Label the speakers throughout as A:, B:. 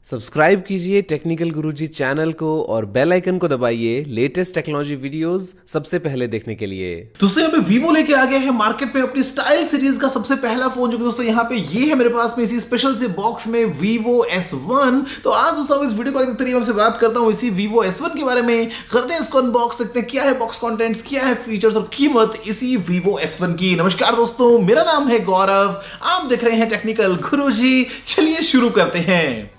A: Subscribe कीजिए technical गुरुजी channel को और बेल आइकन को दबाइए लेटेस्ट टेक्नोलॉजी वीडियोस सबसे पहले देखने के लिए।
B: दोस्तों यहाँ पे वीवो लेके आ गया है मार्केट में अपनी स्टाइल सीरीज का सबसे पहला फोन, जो कि दोस्तों यहाँ पे ये है मेरे पास में इसी स्पेशल से बॉक्स में Vivo S1। तो आज दोस्तों इस वीडियो को एक तरीके से बात करता हूँ इसी Vivo S1 के बारे में। करते हैं इसको अनबॉक्स, देखते हैं क्या है बॉक्स कंटेंट्स, क्या है फीचर्स और कीमत इसी Vivo S1 की। नमस्कार दोस्तों, मेरा नाम है गौरव, आप देख रहे हैं टेक्निकल गुरुजी। चलिए शुरू करते हैं।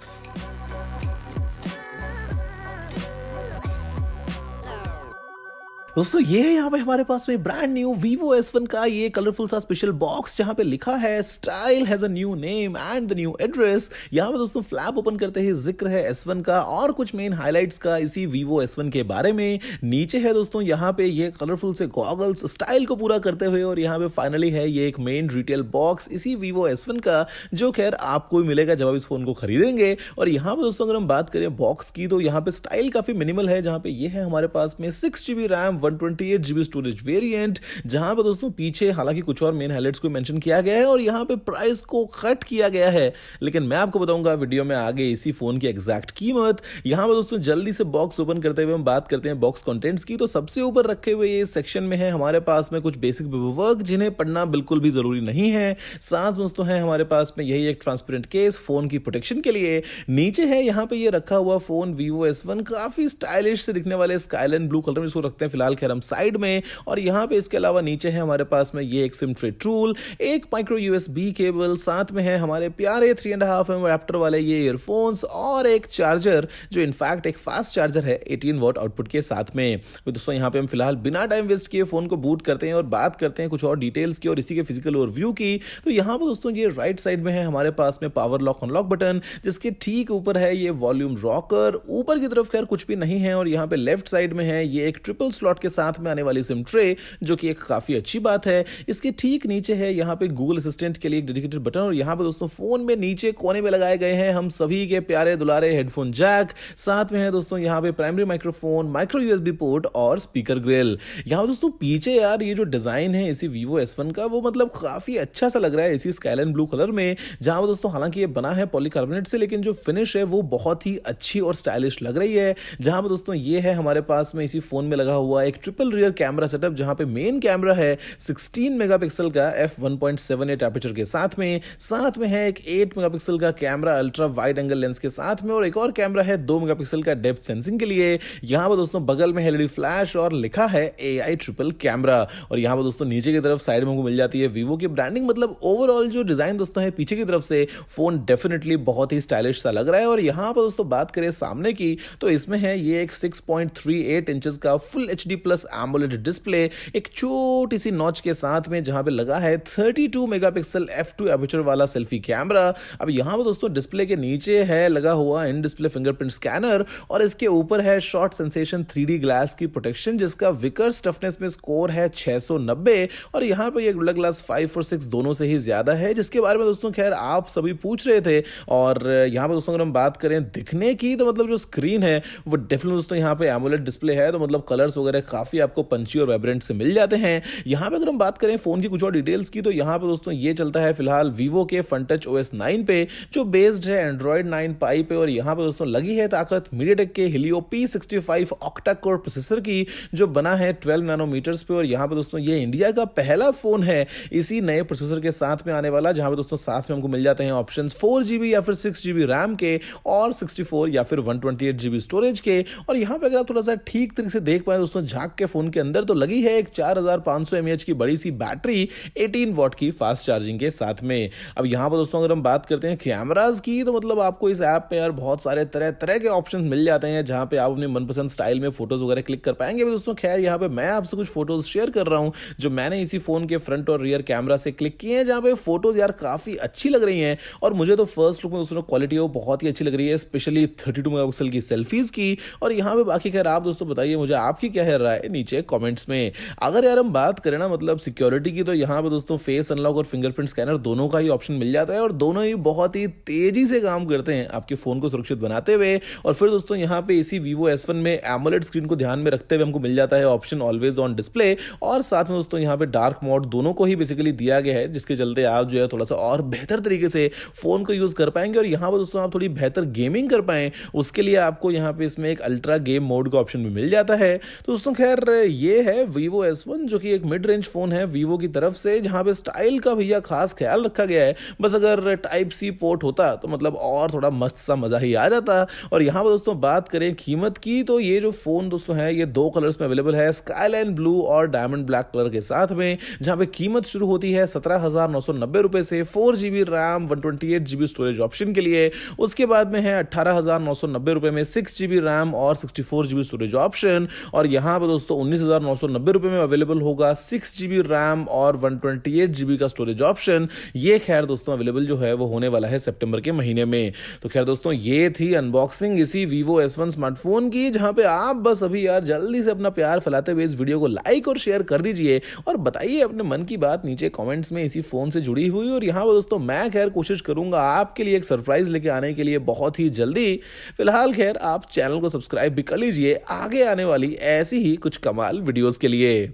B: दोस्तों ये है यहाँ पे हमारे पास में ब्रांड न्यू Vivo S1 का ये कलरफुल सा स्पेशल बॉक्स, जहाँ पे लिखा है style has a new name and the new address. यहाँ पे दोस्तों फ्लैप ओपन करते ही जिक्र है S1 का और कुछ मेन हाइलाइट्स का इसी Vivo S1 के बारे में। नीचे है दोस्तों यहाँ पे ये कलरफुल से गॉगल्स स्टाइल को पूरा करते हुए, और यहाँ पे फाइनली है ये एक मेन रिटेल बॉक्स इसी Vivo S1 का, जो खैर आपको ही मिलेगा जब आप इस फोन को खरीदेंगे। और यहाँ पे दोस्तों अगर हम बात करें बॉक्स की, तो यहाँ पे स्टाइल काफी मिनिमल है, जहाँ पे ये है हमारे पास में 6GB RAM 128GB storage variant, जहां पर दोस्तों पीछे हालांकि कुछ और मेन हाइलाइट्स को मेंशन किया गया है और यहां पे प्राइस को कट किया गया है, लेकिन मैं आपको बताऊंगा वीडियो में आगे इसी फोन की एग्जैक्ट कीमत। यहां पर दोस्तों जल्दी से बॉक्स ओपन करते हुए हम बात करते हैं बॉक्स कंटेंट्स की। तो सबसे ऊपर रखे हुए ये सेक्शन में है हमारे पास में कुछ बेसिक पेपरवर्क, जिन्हें पढ़ना बिल्कुल भी जरूरी नहीं है। साथ दोस्तों है हमारे पास में यही एक ट्रांसपेरेंट केस फोन की प्रोटेक्शन के लिए। नीचे है यहाँ पे ये रखा हुआ फोन Vivo S1 काफी स्टाइलिश से दिखने वाले स्काईलाइन ब्लू कलर में इसको रखते हैं फिलहाल खैर हम साइड में। और यहाँ पे इसके अलावा नीचे है हमारे पास में ये एक सिम ट्रे टूल, एक माइक्रो USB केबल, साथ में है हमारे प्यारे 3.5mm रैप्टर वाले ये ईयरफोन्स और एक चार्जर, जो इनफैक्ट एक फास्ट चार्जर है 18 वॉट आउटपुट के साथ में। तो दोस्तों यहाँ पे हम फिलहाल बिना टाइम वेस्ट किए फोन को बूट करते हैं और बात करते हैं कुछ और डिटेल्स की और इसी के फिजिकल ओवरव्यू की। तो यहाँ पर दोस्तों ये राइट साइड में है हमारे पास में पावर लॉक अनलॉक बटन, जिसके ठीक ऊपर है ये वॉल्यूम रॉकर। ऊपर की तरफ खैर कुछ भी नहीं है, और यहाँ पे लेफ्ट साइड में है ये एक ट्रिपल स्लॉट के साथ में आने वाली सिम ट्रे, जो कि एक काफी अच्छी बात है। इसके ठीक नीचे है यहाँ पे गूगल असिस्टेंट के लिए एक डेडिकेटेड बटन, और यहाँ पे दोस्तों फोन में नीचे कोने में लगाए गए हैं हम सभी के प्यारे दुलारे हेडफोन जैक। साथ में है दोस्तों यहाँ पे primary microphone, micro USB port और स्पीकर ग्रिल। यहाँ दोस्तों पीछे यार ये जो डिजाइन है इसी Vivo S1 का, वो मतलब काफी अच्छा सा लग रहा है इसी स्काईलाइन ब्लू कलर में। जहाँ पर दोस्तों हालांकि ये बना है पॉलीकार्बोनेट से, लेकिन जो फिनिश है वो बहुत ही अच्छी और स्टाइलिश लग रही है। जहाँ पर दोस्तों ये है हमारे पास में इसी फोन में लगा हुआ एक ट्रिपल रियर कैमरा सेटअप, जहाँ पे मेन कैमरा है 16 मेगापिक्सल का f1.78 एपर्चर के साथ में है एक 8 मेगापिक्सल का camera ultra wide angle lens के साथ में, और एक और कैमरा है 2 मेगापिक्सल का डेप्थ सेंसिंग के लिए। यहां पर दोस्तों बगल में LED फ्लैश और लिखा है AI ट्रिपल कैमरा। और यहां पर दोस्तों नीचे की तरफ साइड में हमको मिल जाती है Vivo की ब्रांडिंग। मतलब ओवरऑल जो डिजाइन दोस्तों है पीछे की तरफ से, फोन डेफिनेटली बहुत ही स्टाइलिश सा लग रहा है। और यहां पर दोस्तों बात करें सामने की, तो इसमें है ये एक 6.38 इंचेस का full HD plus AMOLED display, एक छोटी सी नॉच के साथ में, जहां पे लगा है 32 मेगापिक्सल f2 एपर्चर वाला सेल्फी कैमरा। अब यहां पे दोस्तों डिस्प्ले के नीचे है लगा हुआ इन डिस्प्ले फिंगरप्रिंट स्कैनर, और इसके ऊपर है शॉर्ट सेंसेशन 3D ग्लास की प्रोटेक्शन, जिसका विकर्स टफनेस में स्कोर है 690। और यहां पे ये गोरिल्ला ग्लास 5 और 6 दोनों से ही ज्यादा है, जिसके बारे में दोस्तों खैर आप सभी पूछ रहे थे। और यहां पे दोस्तों अगर हम बात करें दिखने की, तो मतलब जो स्क्रीन है वो डेफिनेटली दोस्तों यहाँ पे एमोलेड डिस्प्ले है, तो मतलब कलर्स वगैरह काफी आपको पंची और वाइब्रेंट से मिल जाते हैं। यहाँ पे अगर हम बात करें फोन की कुछ और डिटेल्स की, तो यहाँ पे दोस्तों ये चलता है फिलहाल Vivo के FunTouch OS 9 पे, जो बेस्ड है Android 9 Pie पे। और यहाँ पे दोस्तों लगी है ताकत MediaTek के Helio P65 octa core processor की, जो बना है 12 नैनोमीटर्स पे। और यहाँ पे दोस्तों ये इंडिया का पहला फोन है इसी नए प्रोसेसर के साथ में आने वाला, जहाँ पे दोस्तों साथ में हमको मिल जाते हैं ऑप्शन 4GB या फिर 6GB रैम के, और 64 या फिर 128GB स्टोरेज के। और यहाँ पे अगर आप थोड़ा सा ठीक तरीके से देख पाए दोस्तों झांक के फोन के अंदर, तो लगी है एक 4500 mAh की बड़ी सी बैटरी 18 वॉट की फास्ट चार्जिंग के साथ में। अब यहाँ पर दोस्तों अगर हम बात करते हैं कैमरास की, तो मतलब आपको इस ऐप पे यार बहुत सारे तरह तरह के ऑप्शंस मिल जाते हैं, जहाँ पे आप अपने मनपसंद स्टाइल में फोटोज वगैरह क्लिक कर पाएंगे। दोस्तों खैर यहाँ पे मैं आपसे कुछ फोटोज शेयर कर रहा हूँ जो मैंने इसी फोन के फ्रंट और रियर कैमरा से क्लिक किए हैं, जहाँ पे फोटोज यार काफी अच्छी लग रही हैं। और मुझे तो फर्स्ट लुक में दोस्तों क्वालिटी वो बहुत ही अच्छी लग रही है, स्पेशली 32 मेगापिक्सल की सेल्फीज की। और यहाँ पे बाकी खैर आप दोस्तों बताइए मुझे आपकी क्या है रहा है नीचे कमेंट्स में। अगर यार हम बात करें ना मतलब सिक्योरिटी की, तो यहाँ पे दोस्तों फेस अनलॉक और फिंगरप्रिंट स्कैनर दोनों का ही ऑप्शन मिल जाता है और दोनों ही बहुत ही तेजी से काम करते हैं आपके फोन को सुरक्षित बनाते हुए। और फिर दोस्तों यहाँ पे इसी Vivo S1 में AMOLED स्क्रीन को ध्यान में रखते हुए हमको मिल जाता है ऑप्शन ऑलवेज ऑन डिस्प्ले, और साथ में दोस्तों यहाँ पे डार्क मोड दोनों को ही बेसिकली दिया गया है, जिसके चलते आप जो है थोड़ा सा और बेहतर तरीके से फोन को यूज कर पाएंगे। और यहाँ पर दोस्तों आप थोड़ी बेहतर गेमिंग कर पाएं, उसके लिए आपको यहाँ पे इसमें एक अल्ट्रा गेम मोड का ऑप्शन भी मिल जाता है। तो दोस्तों खैर ये है Vivo S1, जो कि एक मिड रेंज फोन है Vivo की तरफ से, जहां पे स्टाइल का भैया खास ख्याल रखा गया है। बस अगर टाइप सी पोर्ट होता तो मतलब और थोड़ा मस्त सा मजा ही आ जाता। और यहाँ पर दोस्तों बात करें कीमत की, तो ये जो फोन दोस्तों है ये दो कलर्स में अवेलेबल है, स्काईलाइन ब्लू और डायमंड ब्लैक कलर के साथ में, जहां पे कीमत शुरू होती है 17,990 रुपए से 4GB RAM 128GB storage option के लिए। उसके बाद में है 18,990 रुपए में 6GB रैम और 64GB स्टोरेज ऑप्शन। और यहाँ पर दोस्तों 19,990 रुपए में अवेलेबल होगा 6GB रैम और 128GB का स्टोरेज ऑप्शन। ये खैर दोस्तों अवेलेबल जो है वो होने वाला है सितंबर के महीने में। तो खैर दोस्तों ये थी अनबॉक्सिंग इसी Vivo S1 स्मार्टफोन की, जहां पे आप बस अभी यार जल्दी से अपना प्यार फैलाते हुए इस वीडियो को लाइक और शेयर कर दीजिए और बताइए अपने मन की बात नीचे कमेंट्स में इसी फोन से जुड़ी हुई। और यहाँ पर दोस्तों मैं खैर कोशिश करूंगा आपके लिए एक सरप्राइज लेके आने के लिए बहुत ही जल्दी। फिलहाल खैर आप चैनल को सब्सक्राइब भी कर लीजिए आगे आने वाली ऐसी ही कुछ कमाल वीडियोस के लिए।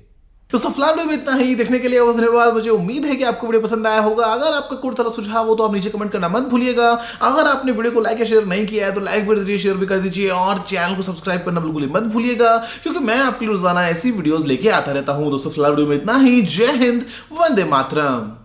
B: दोस्तों फिलहाल में इतना ही, देखने के लिए बहुत धन्यवाद। मुझे उम्मीद है कि आपको वीडियो पसंद आया होगा। अगर आपका कोई तरह सुझाव हो तो आप नीचे कमेंट करना मत भूलिएगा। अगर आपने वीडियो को लाइक या शेयर नहीं किया है तो लाइक भी दीजिए, शेयर भी कर दीजिए और चैनल को सब्सक्राइब करना बिल्कुल ही मत भूलिएगा, क्योंकि मैं आपके लिए रोजाना ऐसी वीडियोस लेके आता रहता हूं। दोस्तों फिलहाल वीडियो में इतना ही। जय हिंद, वंदे मातरम।